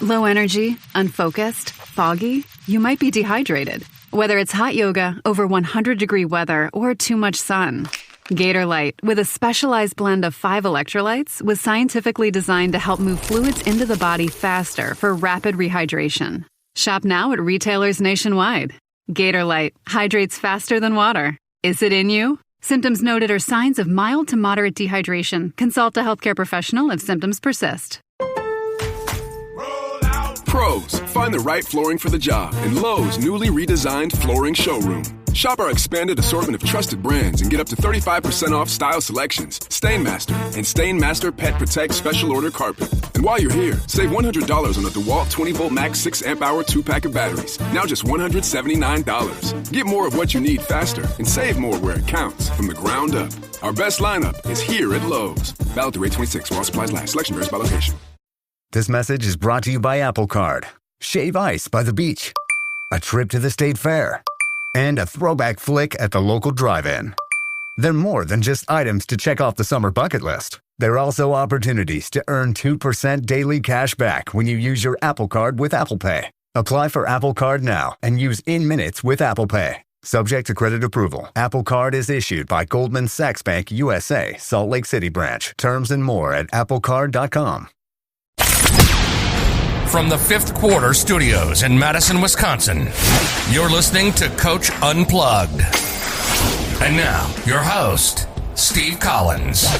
Low energy, unfocused, foggy? You might be dehydrated. Whether it's hot yoga, over 100-degree weather, or too much sun. Gatorlight, with a specialized blend of 5 electrolytes, was scientifically designed to help move fluids into the body faster for rapid rehydration. Shop now at retailers nationwide. Gatorlight hydrates faster than water. Is it in you? Symptoms noted are signs of mild to moderate dehydration. Consult a healthcare professional if symptoms persist. Pros, find the right flooring for the job in Lowe's newly redesigned flooring showroom. Shop our expanded assortment of trusted brands and get up to 35% off style selections, Stainmaster, and Stainmaster Pet Protect Special Order Carpet. And while you're here, save $100 on a DeWalt 20-volt max 6-amp-hour 2-pack of batteries. Now just $179. Get more of what you need faster and save more where it counts from the ground up. Our best lineup is here at Lowe's. Valid through 8/26 while supplies last. Selection varies by location. This message is brought to you by Apple Card. Shave ice by the beach. A trip to the state fair. And a throwback flick at the local drive-in. They're more than just items to check off the summer bucket list. They're also opportunities to earn 2% daily cash back when you use your Apple Card with Apple Pay. Apply for Apple Card now and use in-minutes with Apple Pay. Subject to credit approval. Apple Card is issued by Goldman Sachs Bank USA, Salt Lake City branch. Terms and more at applecard.com. From the Fifth Quarter Studios in Madison, Wisconsin, you're listening to Coach Unplugged. And now, your host, Steve Collins. Hey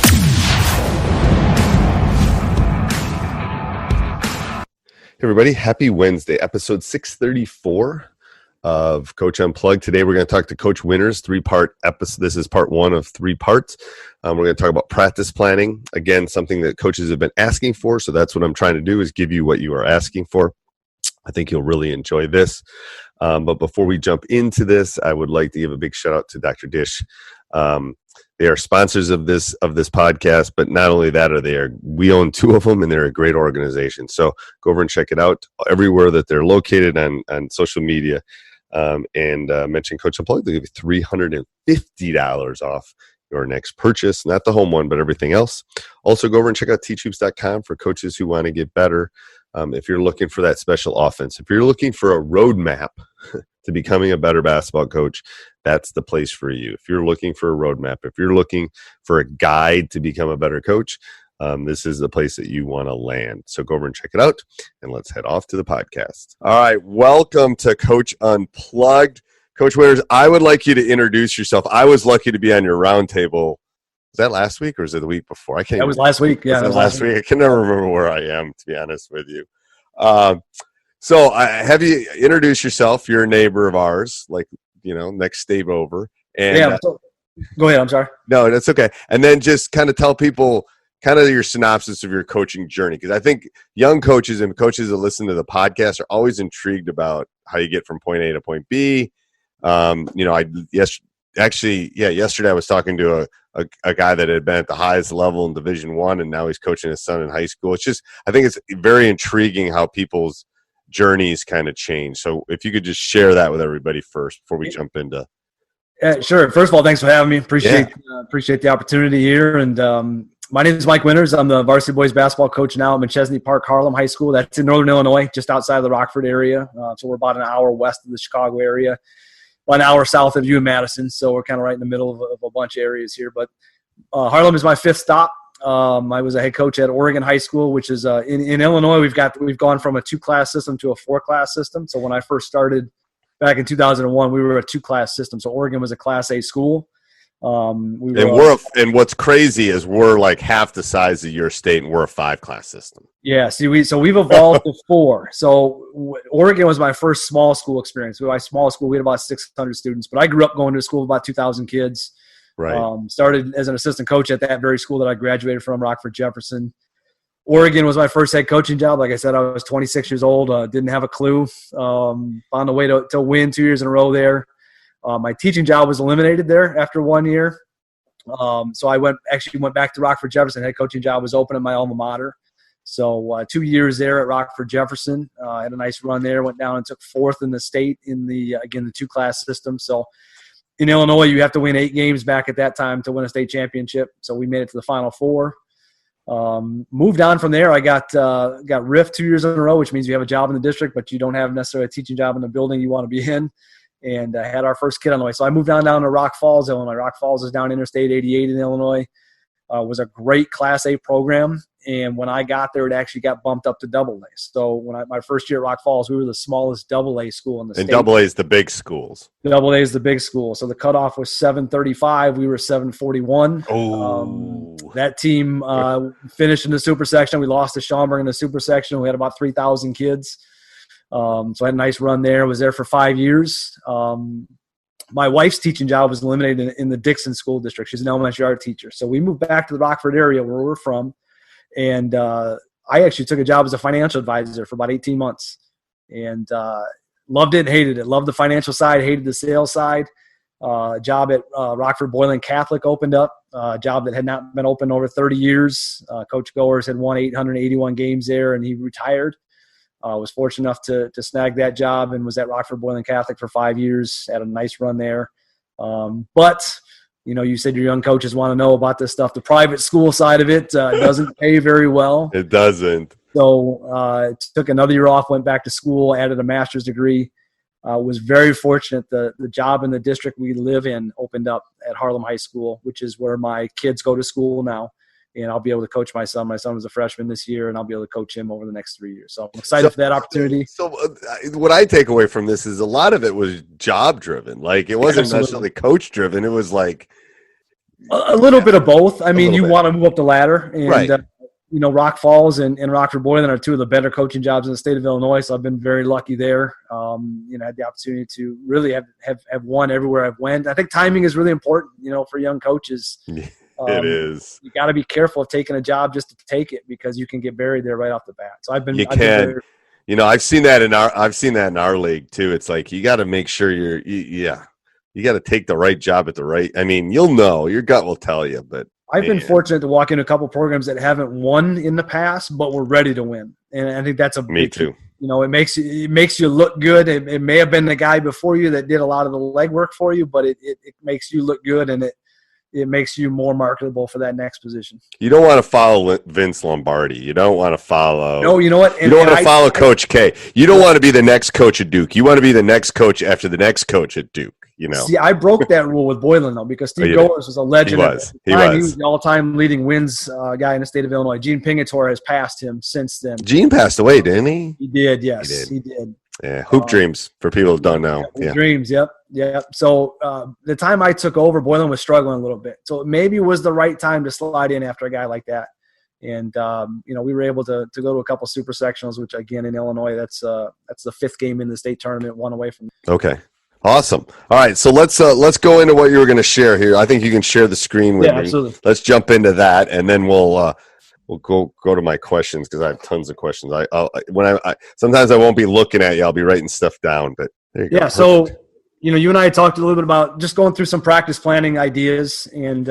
everybody, happy Wednesday, episode 634 of Coach Unplugged. Today we're going to talk to Coach Winters, 3-part episode. This is part 1 of 3 parts. We're going to talk about practice planning. Again, something that coaches have been asking for, so that's what I'm trying to do is give you what you are asking for. I think you'll really enjoy this. But before we jump into this, I would like to give a big shout out to Dr. Dish. They are sponsors of this podcast, but not only that, we own 2 of them, and they're a great organization. So go over and check it out everywhere that they're located on social media. And mention Coach Unplugged, they'll give you $350 off your next purchase. Not the home one, but everything else. Also, go over and check out teachhoops.com for coaches who want to get better. If you're looking for that special offense, if you're looking for a roadmap to becoming a better basketball coach, that's the place for you. If you're looking for a roadmap, if you're looking for a guide to become a better coach, this is the place that you want to land. So go over and check it out, and let's head off to the podcast. All right, welcome to Coach Unplugged. Coach Winters, I would like you to introduce yourself. I was lucky to be on your roundtable. Was that last week or was it the week before? I can't. That was last week. Yeah, that was last week. I can never remember where I am, to be honest with you. So I have you introduce yourself. You're a neighbor of ours, like, next stave over. And yeah. Go ahead. I'm sorry. No, that's okay. And then just kind of tell people kind of your synopsis of your coaching journey, because I think young coaches and coaches that listen to the podcast are always intrigued about how you get from point A to point B. Yesterday I was talking to a guy that had been at the highest level in Division I, and now he's coaching his son in high school. I think it's very intriguing how people's journeys kind of change. So if you could just share that with everybody first before we jump into. Sure. First of all, thanks for having me. Appreciate the opportunity here. And my name is Mike Winters. I'm the varsity boys basketball coach now at Machesney Park Harlem High School. That's in Northern Illinois, just outside of the Rockford area. So we're about an hour west of the Chicago area, about an hour south of you in Madison. So we're kind of right in the middle of a bunch of areas here. But Harlem is my 5th stop. I was a head coach at Oregon High School, which is in Illinois. We've gone from a 2-class system to a 4-class system. So when I first started back in 2001, we were a 2-class system. So Oregon was a Class A school. And what's crazy is we're like half the size of your state, and we're a 5-class system. Yeah, we've evolved to 4. So Oregon was my first small school experience. My small school, we had about 600 students, but I grew up going to a school of about 2,000 kids. Right. Started as an assistant coach at that very school that I graduated from, Rockford Jefferson. Oregon was my first head coaching job. Like I said, I was 26 years old, didn't have a clue. Found a way to win 2 years in a row there. My teaching job was eliminated there after 1 year. So I went back to Rockford Jefferson. Head coaching job was open at my alma mater. So 2 years there at Rockford Jefferson. Had a nice run there. Went down and took 4th in the state in the 2-class system. So in Illinois, you have to win 8 games back at that time to win a state championship. So we made it to the Final Four. Moved on from there. I got RIF 2 years in a row, which means you have a job in the district, but you don't have necessarily a teaching job in the building you want to be in. And I had our first kid on the way. So I moved down to Rock Falls, Illinois. Rock Falls is down Interstate 88 in Illinois. Was a great Class A program. And when I got there, it actually got bumped up to AA. So when my first year at Rock Falls, we were the smallest AA school in the state. And AA is the big schools. AA is the big school. So the cutoff was 735. We were 741. Oh. That team finished in the Supersection. We lost to Schaumburg in the Supersection. We had about 3,000 kids. So I had a nice run there. Was there for 5 years. My wife's teaching job was eliminated in the Dixon School District. She's an elementary art teacher. So we moved back to the Rockford area where we're from. And I actually took a job as a financial advisor for about 18 months. And loved it and hated it. Loved the financial side, hated the sales side. Job at Rockford Boylan Catholic opened up. A job that had not been open over 30 years. Coach Goers had won 881 games there, and he retired. Was fortunate enough to snag that job and was at Rockford Boylan Catholic for 5 years. Had a nice run there. But you said your young coaches want to know about this stuff. The private school side of it doesn't pay very well. It doesn't. So took another year off, went back to school, added a master's degree. Was very fortunate. The job in the district we live in opened up at Harlem High School, which is where my kids go to school now. And I'll be able to coach my son. My son was a freshman this year, and I'll be able to coach him over the next 3 years. So I'm excited for that opportunity. So what I take away from this is a lot of it was job-driven. Like, it wasn't necessarily coach-driven. It was like a little bit of both. I mean, you want to move up the ladder. And, right. Rock Falls and Rockford Boylan are two of the better coaching jobs in the state of Illinois. So I've been very lucky there. Had the opportunity to really have won everywhere I've went. I think timing is really important, for young coaches. It is. You got to be careful of taking a job just to take it because you can get buried there right off the bat. So I've seen that in our league too. It's like you got to make sure you got to take the right job at the right. I mean, your gut will tell you. But I've been fortunate to walk into a couple programs that haven't won in the past, but were ready to win, and I think that's a me big too. It makes you look good. It may have been the guy before you that did a lot of the legwork for you, but it makes you look good, and it makes you more marketable for that next position. You don't want to follow Vince Lombardi. You don't want to follow. No, you know what? You don't want to follow Coach K. You don't want to be the next coach at Duke. You want to be the next coach after the next coach at Duke. See, I broke that rule with Boylan, though, because Steve Goers was a legend. He was the all-time leading wins guy in the state of Illinois. Gene Pingatore has passed him since then. Gene passed away, didn't he? He did, yes. He did. Yeah, Hoop Dreams for people who don't know. Yeah. Dreams, yep. So the time I took over, Boylan was struggling a little bit. So it maybe was the right time to slide in after a guy like that. And, we were able to go to a couple super sectionals, which, again, in Illinois, that's the fifth game in the state tournament, one away from. Okay. Awesome. All right, so let's go into what you were going to share here. I think you can share the screen with me. Absolutely. Let's jump into that, and then we'll go to my questions because I have tons of questions. Sometimes I won't be looking at you. I'll be writing stuff down. But there you go. Yeah. So you and I talked a little bit about just going through some practice planning ideas, and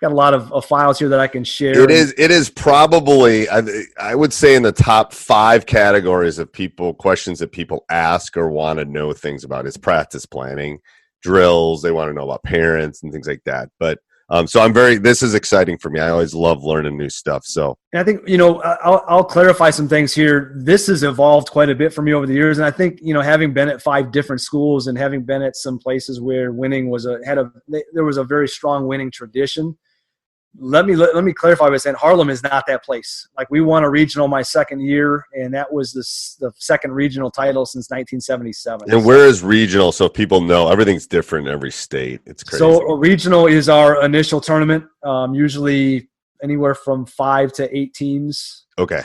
got a lot of files here that I can share. It is probably, I would say, in the top 5 categories of questions that people ask or want to know things about is practice planning, drills. They want to know about parents and things like that. But so this is exciting for me. I always love learning new stuff. So, and I think, I'll clarify some things here. This has evolved quite a bit for me over the years. And I think, having been at 5 different schools and having been at some places where winning there was a very strong winning tradition. Let me clarify by saying Harlem is not that place. Like, we won a regional my second year, and that was the second regional title since 1977. And where is regional? So people know everything's different in every state. It's crazy. So a regional is our initial tournament, usually anywhere from 5 to 8 teams. Okay.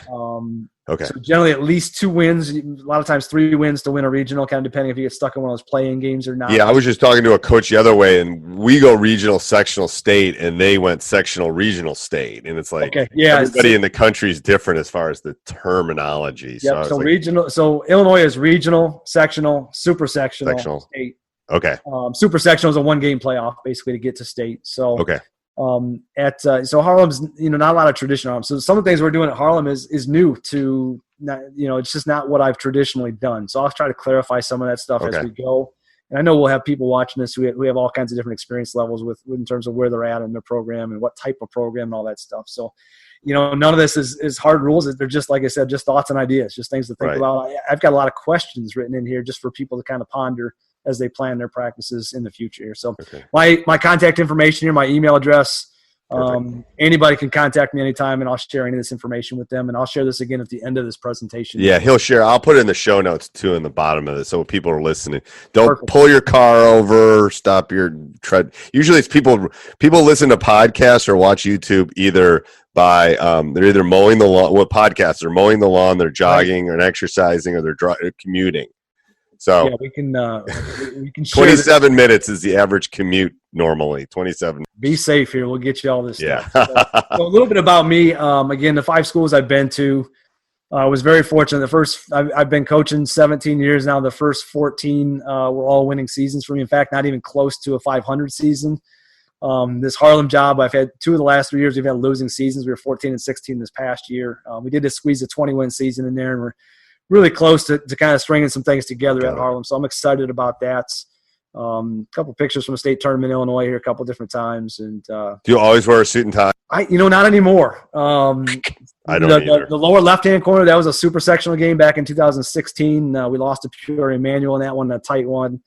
Okay. So generally at least 2 wins, a lot of times 3 wins to win a regional, kind of depending if you get stuck in one of those playing games or not. Yeah, I was just talking to a coach the other way, and we go regional, sectional, state, and they went sectional, regional, state. And it's like everybody in the country is different as far as the terminology. Yeah, so regional. So Illinois is regional, sectional, super sectional, state. Okay. Super sectional is a 1-game playoff basically to get to state. So okay. So Harlem's, not a lot of tradition Harlem. So some of the things we're doing at Harlem is new to, it's just not what I've traditionally done. So I'll try to clarify some of that stuff as we go. And I know we'll have people watching this who have all kinds of different experience levels with in terms of where they're at in their program and what type of program and all that stuff. So, none of this is hard rules. They're just, like I said, just thoughts and ideas, just things to think about. I've got a lot of questions written in here just for people to kind of ponder as they plan their practices in the future. So my contact information here, my email address, anybody can contact me anytime, and I'll share any of this information with them. And I'll share this again at the end of this presentation. Yeah, he'll share. I'll put it in the show notes too in the bottom of it, so people are listening. Don't pull your car over, stop your tread. Usually it's people listen to podcasts or watch YouTube either by they're either mowing the lawn. What podcasts? They're mowing the lawn, they're jogging or exercising, or they're commuting. So yeah, we can 27 minutes is the average commute normally. 27. Be safe here. We'll get you all this stuff. So a little bit about me. Again, the 5 schools I've been to, I was very fortunate. I've been coaching 17 years now. The first 14 were all winning seasons for me. In fact, not even close to a 500 season. This Harlem job, I've had 2 of the last 3 years. We've had losing seasons. We were 14-16 this past year. We did just squeeze a 20-win season in there, and we're really close to kind of stringing some things together at Harlem. So I'm excited about that. A couple pictures from a state tournament in Illinois here a couple different times. And do you always wear a suit and tie? Not anymore. I don't either. The lower left-hand corner, that was a Supersectional game back in 2016. We lost to Peoria Emmanuel in that one, a tight one.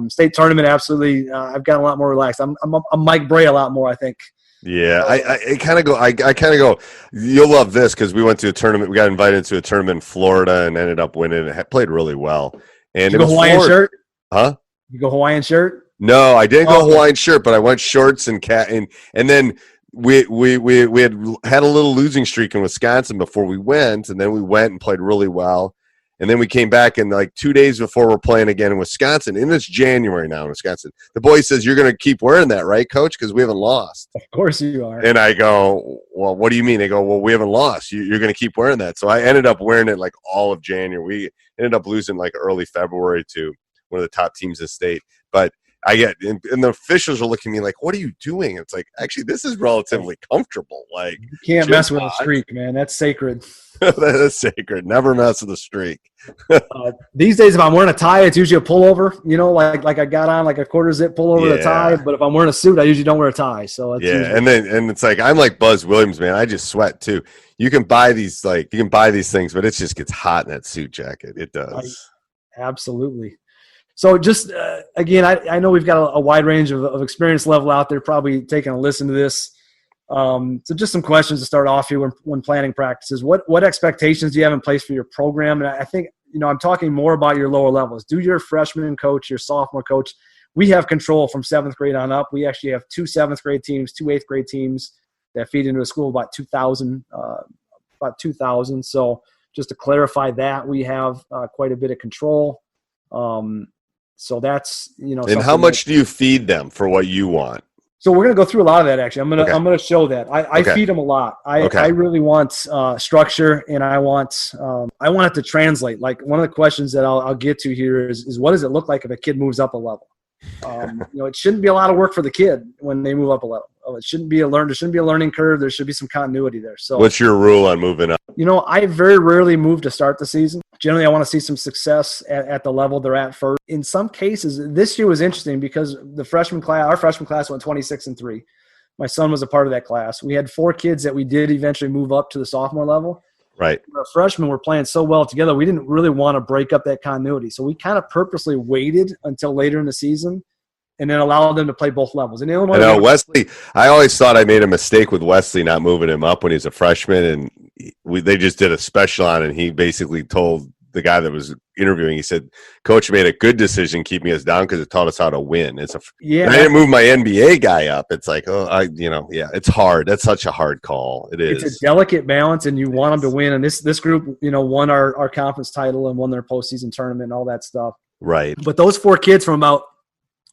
State tournament, absolutely. I've gotten a lot more relaxed. I'm Mike Bray a lot more, I think. Yeah, I kind of go. You'll love this because we went to a tournament. We got invited to a tournament in Florida and ended up winning. It played really well. And you go Hawaiian shirt? Huh? You go Hawaiian shirt? No, I didn't go Hawaiian shirt, but I went shorts and then we had a little losing streak in Wisconsin before we went, and then we went and played really well. And then we came back, and like 2 days before we're playing again in Wisconsin, and it's January now in Wisconsin, the boy says, "You're going to keep wearing that, right, Coach? Because we haven't lost." Of course you are. And I go, "Well, what do you mean?" They go, "Well, we haven't lost. You're going to keep wearing that." So I ended up wearing it like all of January. We ended up losing like early February to one of the top teams in the state. But and the officials are looking at me like, "What are you doing?" It's like, actually, this is relatively comfortable. Like, you can't mess with a streak, man. That's sacred. That is sacred. Never mess with a streak. These days, if I'm wearing a tie, it's usually a pullover. Like I got on like a quarter zip pullover to tie. But if I'm wearing a suit, I usually don't wear a tie. So that's and it's like I'm like Buzz Williams, man. I just sweat too. You can buy these things, but it just gets hot in that suit jacket. It does. Absolutely. So just again, I know we've got a wide range of experience level out there, probably taking a listen to this. So just some questions to start off here when planning practices. What expectations do you have in place for your program? And I think, I'm talking more about your lower levels. Do your freshman coach, your sophomore coach, we have control from 7th grade on up. We actually have 2 7th grade teams, 2 8th grade teams that feed into a school of about 2,000. So just to clarify that, we have quite a bit of control. So that's, And how much do you feed them for what you want? So we're going to go through a lot of that, actually. I'm going to show that. I feed them a lot. I really want structure, and I want it to translate. Like, one of the questions that I'll get to here is what does it look like if a kid moves up a level? It shouldn't be a lot of work for the kid when they move up a level. There shouldn't be a learning curve. There should be some continuity there. So what's your rule on moving up? I very rarely move to start the season. Generally, I want to see some success at the level they're at first. In some cases, this year was interesting because our freshman class went 26-3. My son was a part of that class. We had 4 kids that we did eventually move up to the sophomore level. Right. Our freshmen were playing so well together, we didn't really want to break up that continuity. So we kind of purposely waited until later in the season and then allowed them to play both levels. In Illinois, I know Wesley. I always thought I made a mistake with Wesley not moving him up when he was a freshman, and they just did a special on it, and he basically told the guy that was interviewing, he said, "Coach made a good decision keeping us down because it taught us how to win." I didn't move my NBA guy up. It's like, it's hard. That's such a hard call. It is. It's a delicate balance, and you want them to win. And this group, won our conference title and won their postseason tournament and all that stuff. Right. But those 4 kids from about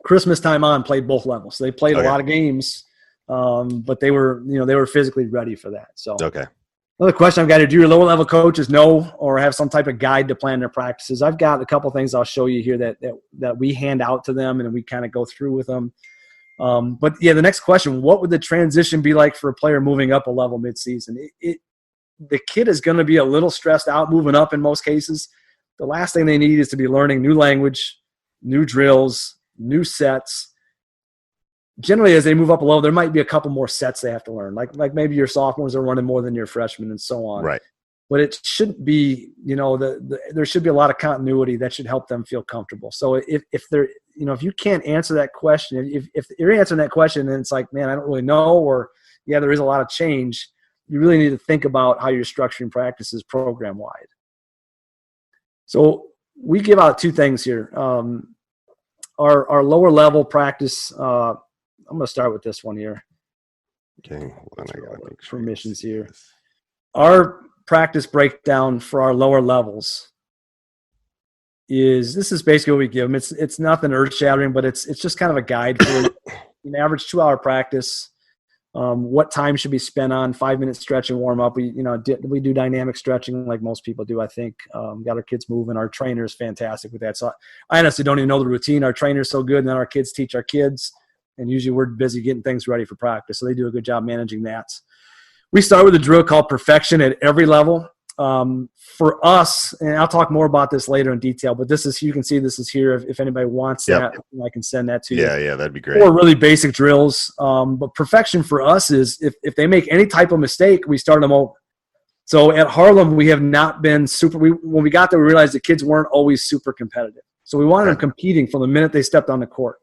Christmas time on played both levels. So they played a lot of games, but they were physically ready for that. So okay. Another question I've got to do your lower level coaches know or have some type of guide to plan their practices. I've got a couple things I'll show you here that we hand out to them and we kind of go through with them. But the next question, what would the transition be like for a player moving up a level midseason? The kid is going to be a little stressed out moving up in most cases. The last thing they need is to be learning new language, new drills, new sets. Generally, as they move up a level, there might be a couple more sets they have to learn. Like maybe your sophomores are running more than your freshmen and so on. Right. But it shouldn't be, there should be a lot of continuity that should help them feel comfortable. So if they're, if you can't answer that question, if you're answering that question and it's like, man, I don't really know, or yeah, there is a lot of change, you really need to think about how you're structuring practices program wide. So we give out two things here. Our lower level practice, I'm going to start with this one here. Okay. Hold on, I got to make sure permissions here. Our practice breakdown for our lower levels is basically what we give them. It's nothing earth shattering, but it's just kind of a guide for an average 2-hour practice. What time should be spent on 5-minute stretch and warm up. We do dynamic stretching like most people do. I think got our kids moving. Our trainer is fantastic with that. So I honestly don't even know the routine. Our trainer's so good, and then our kids teach our kids. And usually we're busy getting things ready for practice. So they do a good job managing that. We start with a drill called perfection at every level. For us, and I'll talk more about this later in detail, but you can see this is here. If anybody wants that, I can send that to you. Yeah, that'd be great. Or really basic drills. But perfection for us is if they make any type of mistake, we start them over. So at Harlem, we have not been when we got there, we realized the kids weren't always super competitive. So we wanted them competing from the minute they stepped on the court.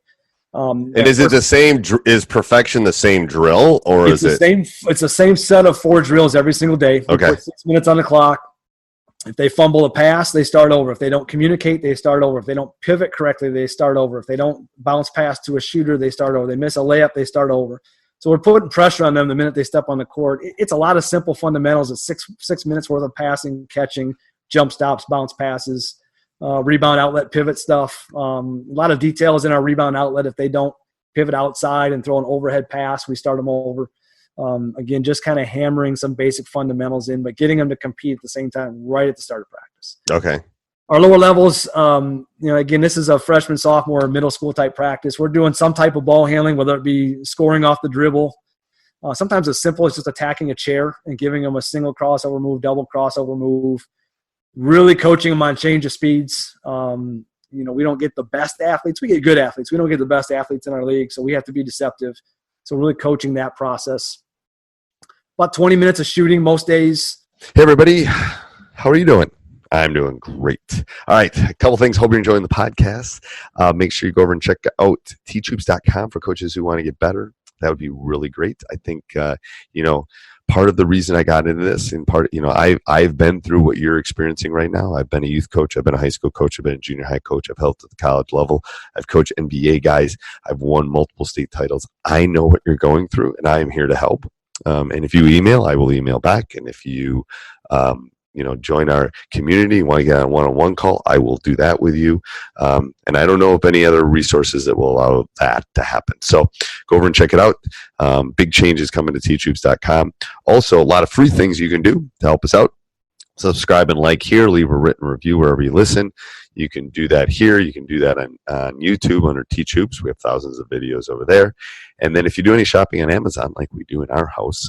And is it the same? Is perfection the same drill, or is it? It's the same set of 4 drills every single day. We put 6 minutes on the clock. If they fumble a pass, they start over. If they don't communicate, they start over. If they don't pivot correctly, they start over. If they don't bounce pass to a shooter, they start over. They miss a layup, they start over. So we're putting pressure on them the minute they step on the court. It's a lot of simple fundamentals. It's six minutes worth of passing, catching, jump stops, bounce passes. Rebound outlet pivot stuff. A lot of details in our rebound outlet. If they don't pivot outside and throw an overhead pass, we start them over. Again, just kind of hammering some basic fundamentals in, but getting them to compete at the same time right at the start of practice. Okay. Our lower levels, again, this is a freshman, sophomore, middle school type practice. We're doing some type of ball handling, whether it be scoring off the dribble. Sometimes as simple as just attacking a chair and giving them a single crossover move, double crossover move. Really coaching them on change of speeds. We don't get the best athletes. We get good athletes. We don't get the best athletes in our league, so we have to be deceptive. So really coaching that process. About 20 minutes of shooting most days. Hey, everybody. How are you doing? I'm doing great. All right. A couple things. Hope you're enjoying the podcast. Make sure you go over and check out teachhoops.com for coaches who want to get better. That would be really great. I think, part of the reason I got into this, in part, I've been through what you're experiencing right now. I've been a youth coach. I've been a high school coach. I've been a junior high coach. I've helped at the college level. I've coached NBA guys. I've won multiple state titles. I know what you're going through, and I am here to help. And if you email, I will email back. And if you, join our community, you want to get on a one-on-one call, I will do that with you. And I don't know of any other resources that will allow that to happen. So go over and check it out. Big changes coming to teachhoops.com. Also, a lot of free things you can do to help us out. Subscribe and like here. Leave a written review wherever you listen. You can do that here. You can do that on YouTube under Teach Hoops. We have thousands of videos over there. And then if you do any shopping on Amazon, like we do in our house,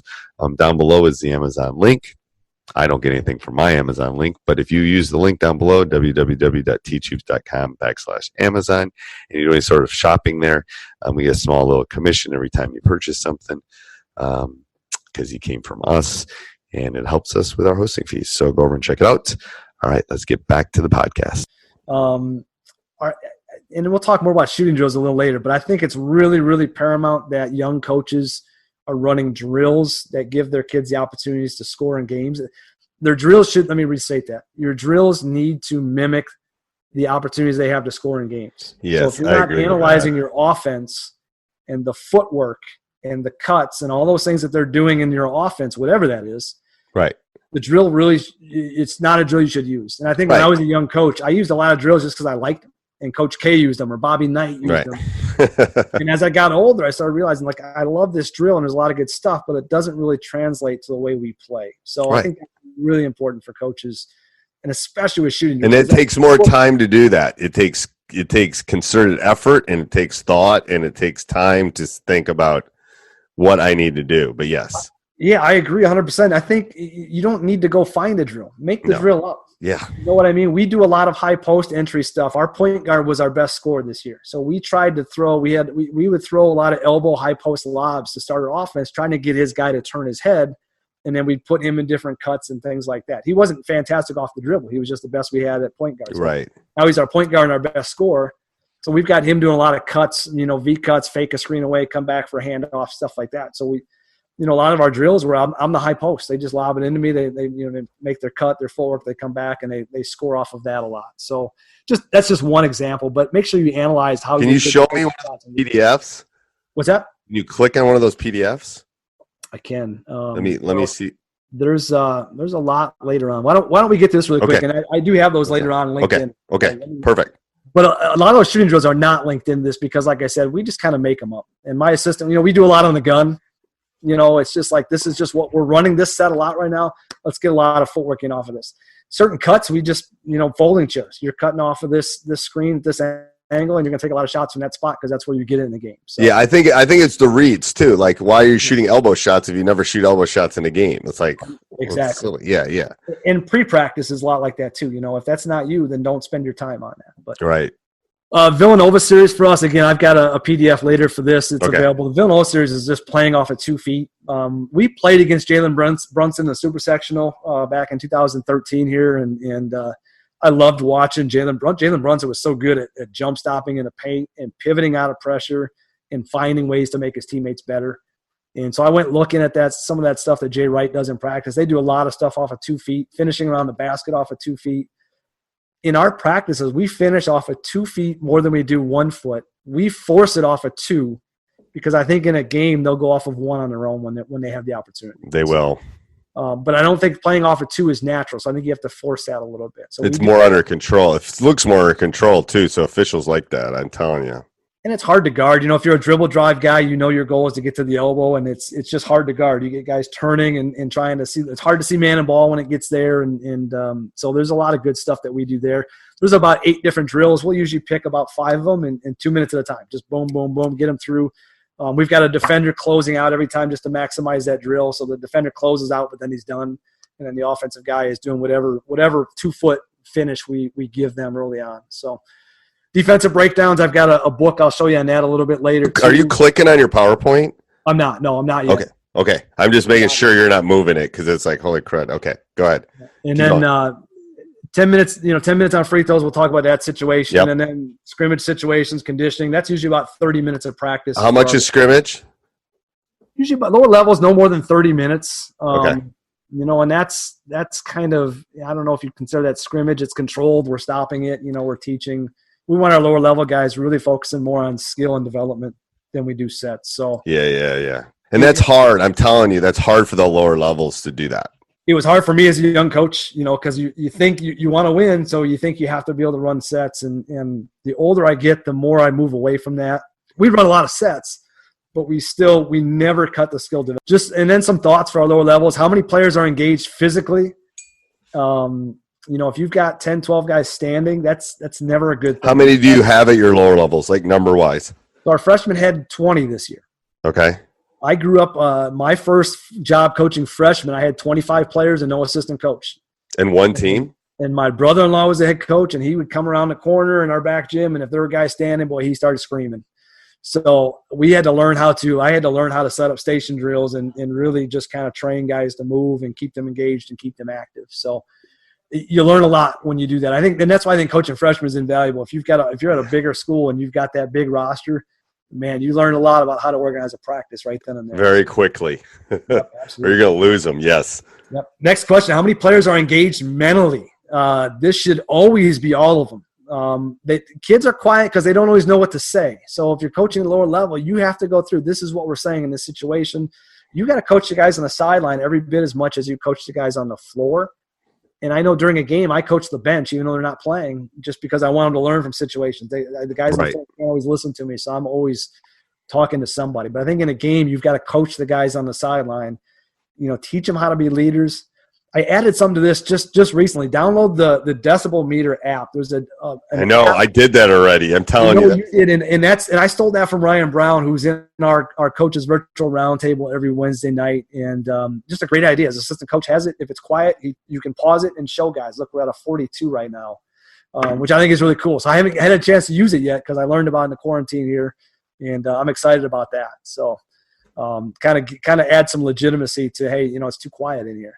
down below is the Amazon link. I don't get anything from my Amazon link, but if you use the link down below, www.teachhoops.com/Amazon, and you do any sort of shopping there, we get a small little commission every time you purchase something because you came from us, and it helps us with our hosting fees. So go over and check it out. All right, let's get back to the podcast. And we'll talk more about shooting drills a little later, but I think it's really, really paramount that young coaches are running drills that give their kids the opportunities to score in games. Their drills let me restate that. Your drills need to mimic the opportunities they have to score in games. Yes, so if you're not analyzing your offense and the footwork and the cuts and all those things that they're doing in your offense, whatever that is, right? The drill it's not a drill you should use. And I think when I was a young coach, I used a lot of drills just because I liked them. And Coach K used them, or Bobby Knight used them. And as I got older, I started realizing, I love this drill, and there's a lot of good stuff, but it doesn't really translate to the way we play. So I think that's really important for coaches, and especially with shooting. And it takes more time to do that. It takes concerted effort, and it takes thought, and it takes time to think about what I need to do. But yes. Yeah, I agree 100%. I think you don't need to go find a drill. Make the drill up. Yeah. You know what I mean? We do a lot of high post entry stuff. Our point guard was our best scorer this year. So we tried to throw – we would throw a lot of elbow high post lobs to start our offense, trying to get his guy to turn his head, and then we'd put him in different cuts and things like that. He wasn't fantastic off the dribble. He was just the best we had at point guard. So right. Now he's our point guard and our best scorer. So we've got him doing a lot of cuts, V cuts, fake a screen away, come back for a handoff, stuff like that. So a lot of our drills where I'm the high post. They just lob it into me. They make their cut, their footwork, they come back, and they score off of that a lot. So that's just one example. But make sure you analyze how. Can you show me one of those PDFs? What's that? Can you click on one of those PDFs? I can. Let me see. There's a lot later on. Why don't we get this really quick? And I do have those later on LinkedIn. Okay. Perfect. But a lot of those shooting drills are not linked in this because, like I said, we just kind of make them up. And my assistant, we do a lot on the gun. It's just like this is just what we're running this set a lot right now. Let's get a lot of footwork in off of this. Certain cuts, we just, folding chairs. You're cutting off of this screen at this angle, and you're going to take a lot of shots from that spot because that's where you get it in the game. So, yeah, I think it's the reads too. Like, why are you shooting elbow shots if you never shoot elbow shots in a game? It's like exactly. Yeah. And pre-practice is a lot like that too. If that's not you, then don't spend your time on that. But right. Villanova series for us, again, I've got a PDF later for this. It's available. The Villanova series is just playing off of 2 feet. We played against Jalen Brunson in the Supersectional back in 2013 here, and I loved watching Jalen Brunson. Jalen Brunson was so good at jump stopping in the paint and pivoting out of pressure and finding ways to make his teammates better. And so I went looking at some of that stuff that Jay Wright does in practice. They do a lot of stuff off of 2 feet, finishing around the basket off of 2 feet. In our practices, we finish off of 2 feet more than we do 1 foot. We force it off of 2 because I think in a game they'll go off of 1 on their own when they have the opportunity. They will. But I don't think playing off of 2 is natural, so I think you have to force that a little bit. So it's more under control. It looks more under control too, so officials like that, I'm telling you. And it's hard to guard. If you're a dribble drive guy, your goal is to get to the elbow, and it's just hard to guard. You get guys turning and trying to see. It's hard to see man and ball when it gets there, and so there's a lot of good stuff that we do there. There's about 8 different drills. We'll usually pick about 5 of them in 2 minutes at a time. Just boom, boom, boom, get them through. We've got a defender closing out every time just to maximize that drill. So the defender closes out, but then he's done, and then the offensive guy is doing whatever 2-foot finish we give them early on. So. Defensive breakdowns, I've got a book. I'll show you on that a little bit later. Are you clicking on your PowerPoint? I'm not. No, I'm not yet. Okay. I'm just making sure you're not moving it because it's like, holy crud. Okay, go ahead. And then 10 minutes, 10 minutes on free throws. We'll talk about that situation. Yep. And then scrimmage situations, conditioning. That's usually about 30 minutes of practice. How much is scrimmage? Usually about lower levels, no more than 30 minutes. Okay. And that's kind of, I don't know if you consider that scrimmage. It's controlled. We're stopping it. We're teaching. We want our lower level guys really focusing more on skill and development than we do sets. So yeah. And that's hard. I'm telling you, that's hard for the lower levels to do that. It was hard for me as a young coach, because you think you want to win, so you think you have to be able to run sets. And the older I get, the more I move away from that. We run a lot of sets, but we never cut the skill development. And then some thoughts for our lower levels. How many players are engaged physically? If you've got 10, 12 guys standing, that's never a good thing. How many do you have at your lower levels, like number-wise? So our freshmen had 20 this year. Okay. I grew up my first job coaching freshmen, I had 25 players and no assistant coach. And one team? And my brother-in-law was the head coach, and he would come around the corner in our back gym, and if there were guys standing, boy, he started screaming. So I had to learn how to set up station drills and really just kind of train guys to move and keep them engaged and keep them active. So you learn a lot when you do that. And that's why I think coaching freshmen is invaluable. If you're at a bigger school and you've got that big roster, man, you learn a lot about how to organize a practice right then and there. Very quickly. Yep, or you're going to lose them. Yes. Yep. Next question. How many players are engaged mentally? This should always be all of them. Kids are quiet because they don't always know what to say. So if you're coaching at a lower level, you have to go through, this is what we're saying in this situation. You got to coach the guys on the sideline every bit as much as you coach the guys on the floor. And I know during a game, I coach the bench, even though they're not playing, just because I want them to learn from situations. The guys right. Can't always listen to me, so I'm always talking to somebody. But I think in a game, you've got to coach the guys on the sideline, teach them how to be leaders. I added something to this just recently. Download the decibel meter app. There's I know app. I did that already. I'm telling you. You did, and I stole that from Ryan Brown, who's in our coach's virtual roundtable every Wednesday night. And just a great idea. As assistant coach has it. If it's quiet, you can pause it and show guys. Look, we're at a 42 right now, which I think is really cool. So I haven't had a chance to use it yet because I learned about it in the quarantine here, and I'm excited about that. So kind of add some legitimacy to, hey, it's too quiet in here.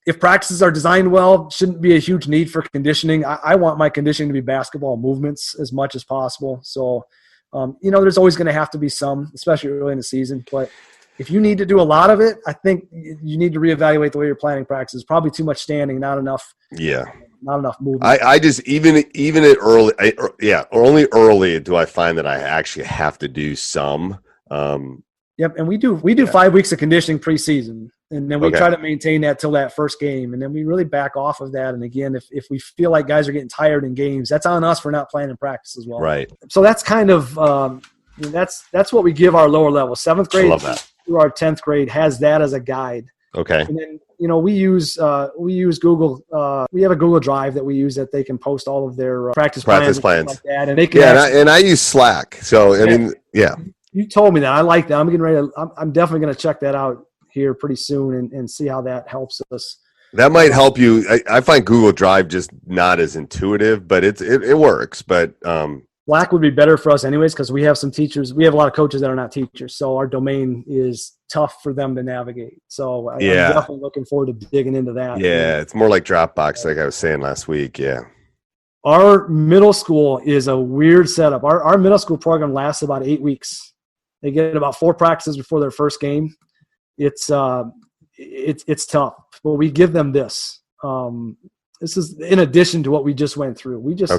If practices are designed well, shouldn't be a huge need for conditioning. I want my conditioning to be basketball movements as much as possible. So, there's always going to have to be some, especially early in the season. But if you need to do a lot of it, I think you need to reevaluate the way you're planning practices. Probably too much standing, not enough. Yeah. Not enough movement. I just even at early, only early do I find that I actually have to do some. Yep, and we do 5 weeks of conditioning preseason, and then we try to maintain that till that first game, and then we really back off of that. And again, if we feel like guys are getting tired in games, that's on us for not planning practice as well. Right. So that's kind of that's what we give our lower level. 7th grade through our 10th grade has that as a guide. Okay. And then we use Google. We have a Google Drive that we use that they can post all of their practice plans. Like that, and they can. And I use Slack. So I mean, yeah. You told me that. I like that. I'm getting ready. I'm definitely going to check that out here pretty soon and see how that helps us. That might help you. I find Google Drive just not as intuitive, but it works. But Slack would be better for us anyways because we have some teachers. We have a lot of coaches that are not teachers, so our domain is tough for them to navigate. So I'm definitely looking forward to digging into that. Yeah, it's more like Dropbox, like I was saying last week. Yeah. Our middle school is a weird setup. Our middle school program lasts about 8 weeks. They get about 4 practices before their first game. It's tough, but we give them this. This is in addition to what we just went through. We just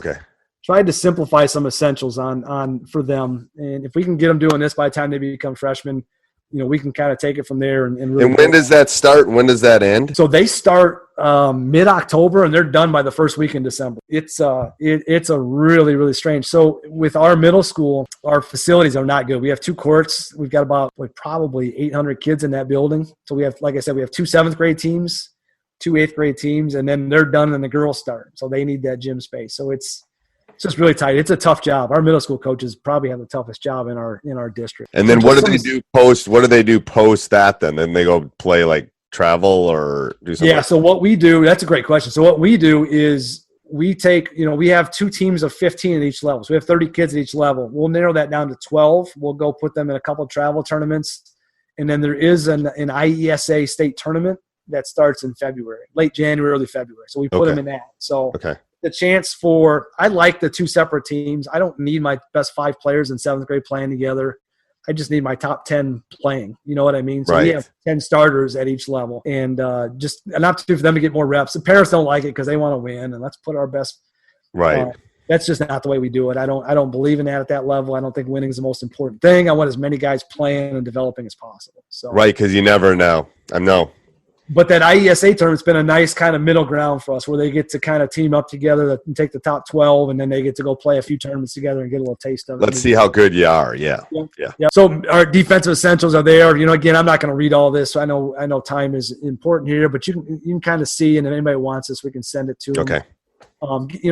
tried to simplify some essentials on for them, and if we can get them doing this by the time they become freshmen, we can kind of take it from there. And really. And when does that start? When does that end? So they start mid-October, and they're done by the first week in December. It's a really, really strange. So with our middle school, our facilities are not good. We have 2 courts. We've got about probably 800 kids in that building. So we have, like I said, we have 2 7th grade teams, 2 8th grade teams, and then they're done and the girls start. So they need that gym space. So it's just really tight. It's a tough job. Our middle school coaches probably have the toughest job in our district. And then what do they do post? What do they do post that? Then they go play like travel or do something. Yeah. So what we do, that's a great question. So what we do is we take, we have 2 teams of 15 at each level. So we have 30 kids at each level. We'll narrow that down to 12. We'll go put them in a couple of travel tournaments, and then there is an IESA state tournament that starts in February, late January, early February. So we put them in that. So. The chance I like the 2 separate teams. I don't need my best 5 players in 7th grade playing together. I just need my top 10 playing. You know what I mean? So we have 10 starters at each level, and just an opportunity for them to get more reps. The parents don't like it because they want to win, and let's put our best. Right. That's just not the way we do it. I don't believe in that at that level. I don't think winning is the most important thing. I want as many guys playing and developing as possible. So because you never know. I know. But that IESA tournament's been a nice kind of middle ground for us where they get to kind of team up together and take the top 12, and then they get to go play a few tournaments together and get a little taste of it. Let's see how good you are. Yeah. So our defensive essentials are there. Again, I'm not going to read all this. So I know time is important here, but you can kind of see, and if anybody wants this, we can send it to them. Okay.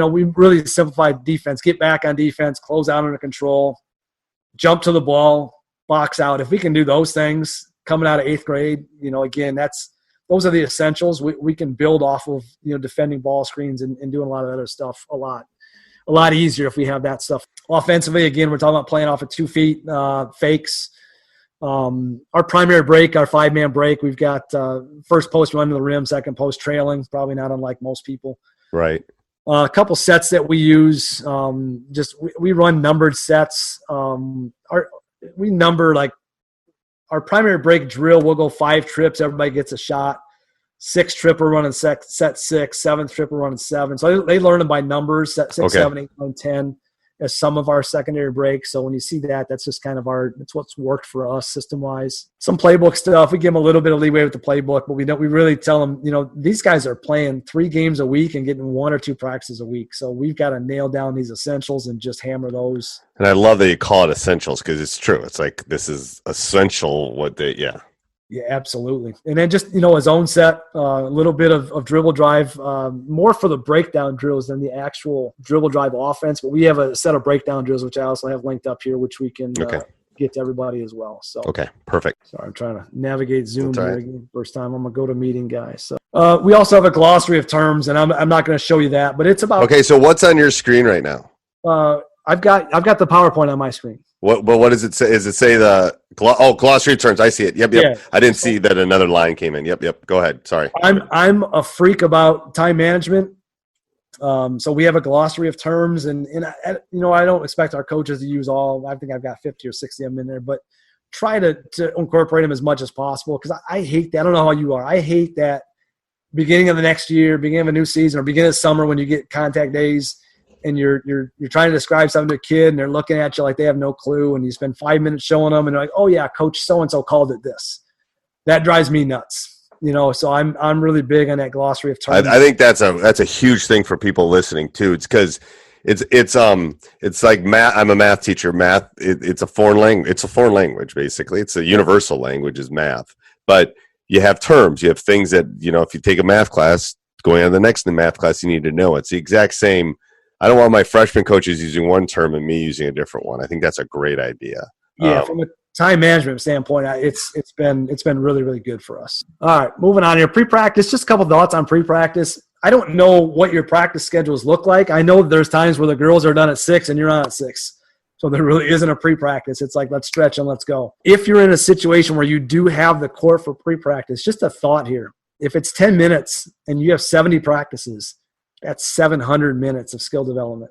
We really simplified defense. Get back on defense, close out under control, jump to the ball, box out. If we can do those things coming out of 8th grade, again, those are the essentials. We can build off of defending ball screens and doing a lot of other stuff a lot easier if we have that stuff. Offensively, again, we're talking about playing off of 2 feet, fakes. Our primary break, our 5-man break, we've got first post run to the rim, second post trailing, probably not unlike most people. Right. A couple sets that we use, we run numbered sets. We number like our primary break drill. We'll go 5 trips. Everybody gets a shot. 6 trip, we're running set 6. 7th trip, we're running 7. So they learn them by numbers, set 6, 7, 8, 9, 10 as some of our secondary breaks. So when you see that, that's just kind of that's what's worked for us system-wise. Some playbook stuff, we give them a little bit of leeway with the playbook, but we really tell them, these guys are playing 3 games a week and getting 1 or 2 practices a week. So we've got to nail down these essentials and just hammer those. And I love that you call it essentials because it's true. It's like this is essential Yeah, absolutely. And then just, a zone set, a little bit of dribble drive, more for the breakdown drills than the actual dribble drive offense. But we have a set of breakdown drills, which I also have linked up here, which we can get to everybody as well. So okay, perfect. Sorry, I'm trying to navigate Zoom here again. First time I'm a go-to-meeting guy. So we also have a glossary of terms, and I'm not going to show you that, but it's about. Okay, so what's on your screen right now? I've got the PowerPoint on my screen. What does it say? Does it say the glossary of terms? I see it. Yep. Yeah. I didn't see that another line came in. Yep. Go ahead. Sorry. I'm a freak about time management. So we have a glossary of terms, and I don't expect our coaches to use all. I think I've got 50 or 60 of them in there, but try to incorporate them as much as possible, because I hate that. I don't know how you are. I hate that beginning of the next year, beginning of a new season, or beginning of summer when you get contact days and you're trying to describe something to a kid and they're looking at you like they have no clue, and you spend 5 minutes showing them and they're like, oh yeah, coach so-and-so called it this. That drives me nuts. So I'm really big on that glossary of terms. I think that's a huge thing for people listening too. It's because it's like math. I'm a math teacher. Math, it's a foreign language. It's a foreign language, basically. It's a universal language is math. But you have terms. You have things that, if you take a math class, going on to the next math class, you need to know. It's the exact same. I don't want my freshman coaches using one term and me using a different one. I think that's a great idea. Yeah, from a time management standpoint, it's been really, really good for us. All right, moving on here. Pre-practice, just a couple thoughts on pre-practice. I don't know what your practice schedules look like. I know there's times where the girls are done at 6 and you're on at 6. So there really isn't a pre-practice. It's like, let's stretch and let's go. If you're in a situation where you do have the court for pre-practice, just a thought here. If it's 10 minutes and you have 70 practices, that's 700 minutes of skill development.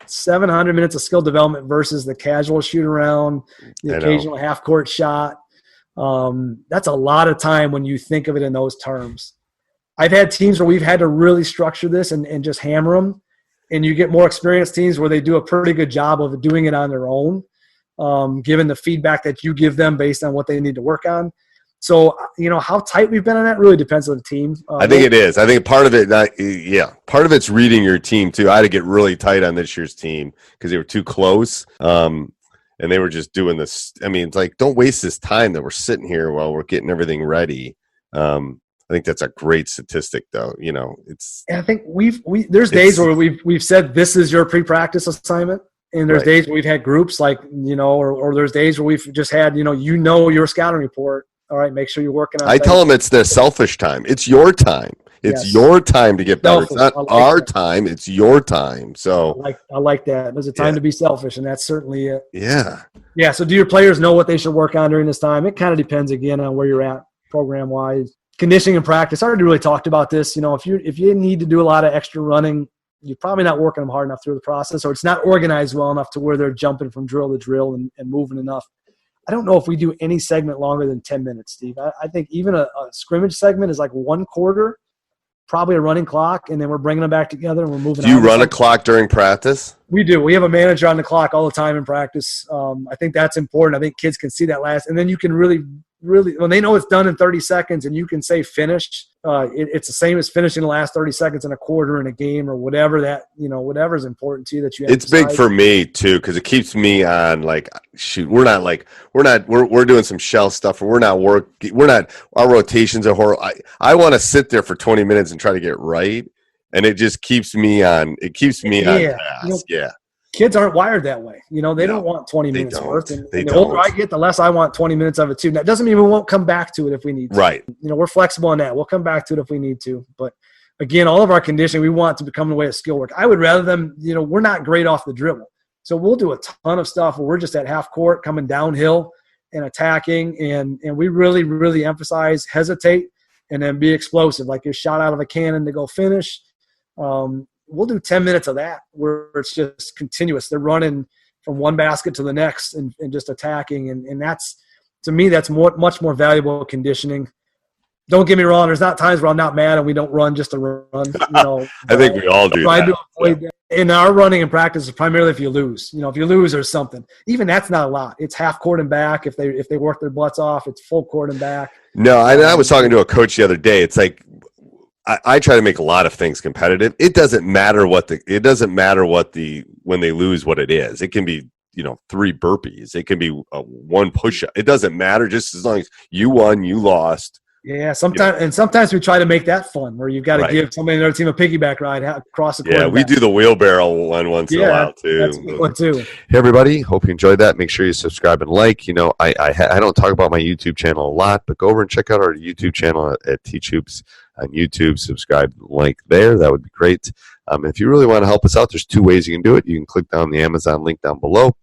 700 minutes of skill development versus the casual shoot around, the occasional half-court shot. That's a lot of time when you think of it in those terms. I've had teams where we've had to really structure this and just hammer them, and you get more experienced teams where they do a pretty good job of doing it on their own, given the feedback that you give them based on what they need to work on. So, how tight we've been on that really depends on the team. I think it is. I think part of it, part of it's reading your team too. I had to get really tight on this year's team because they were too close. And they were just doing this. I mean, it's like, don't waste this time that we're sitting here while we're getting everything ready. I think that's a great statistic though. It's, and I think there's days where we've said, this is your pre-practice assignment. And there's days where we've had groups like, or there's days where we've just had, your scouting report. All right, make sure you're working on I tell them it's their selfish time. It's your time. It's your time to get better. It's not our time. It's your time. So I like that. There's a time to be selfish, and that's certainly it. Yeah. Yeah, so do your players know what they should work on during this time? It kind of depends, again, on where you're at program-wise. Conditioning and practice. I already really talked about this. If you need to do a lot of extra running, you're probably not working them hard enough through the process, or it's not organized well enough to where they're jumping from drill to drill and moving enough. I don't know if we do any segment longer than 10 minutes, Steve. I think even a scrimmage segment is like 1 quarter, probably a running clock, and then we're bringing them back together and we're moving on. Do you run a clock during practice? We do. We have a manager on the clock all the time in practice. I think that's important. I think kids can see that last. And then you can really, when they know it's done in 30 seconds and you can say finished, it's the same as finishing the last 30 seconds in a quarter in a game or whatever that, whatever is important to you that you have. It's big for me too, because it keeps me on like, shoot, we're doing some shell stuff, or our rotations are horrible. I want to sit there for 20 minutes and try to get right. And it just keeps me on. It keeps me on task. Kids aren't wired that way. They don't want 20 minutes worth. And the older I get, the less I want 20 minutes of it too. That doesn't mean we won't come back to it if we need to. Right. We're flexible on that. We'll come back to it if we need to. But again, all of our conditioning, we want to become the way of skill work. I would rather them, we're not great off the dribble. So we'll do a ton of stuff where we're just at half court coming downhill and attacking. And we really, really emphasize hesitate and then be explosive. Like you're shot out of a cannon to go finish. We'll do 10 minutes of that where it's just continuous. They're running from one basket to the next and just attacking. And that's, to me, that's much more valuable conditioning. Don't get me wrong. There's not times where I'm not mad and we don't run just to run. I think we all do that. In our running and practice is primarily if you lose. If you lose, there's something. Even that's not a lot. It's half court and back. If they work their butts off, it's full court and back. No, I was talking to a coach the other day. It's like, I try to make a lot of things competitive. It doesn't matter when they lose what it is. It can be 3 burpees. It can be 1 push-up. It doesn't matter. Just as long as you won, you lost. Yeah, sometimes we try to make that fun, where you've got to give somebody in their team a piggyback ride across the court. Yeah, we do the wheelbarrow one once in a while too. That's a good one too. Hey everybody, hope you enjoyed that. Make sure you subscribe and like. I don't talk about my YouTube channel a lot, but go over and check out our YouTube channel at Teach Hoops on YouTube. Subscribe, like there. That would be great. If you really want to help us out, there's 2 ways you can do it. You can click down the Amazon link down below,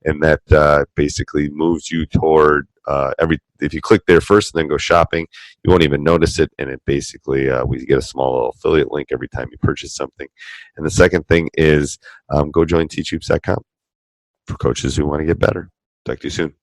and that basically moves you toward if you click there first and then go shopping, you won't even notice it, and it basically we get a small little affiliate link every time you purchase something. And the second thing is go join teachhoops.com for coaches who want to get better. Talk to you soon.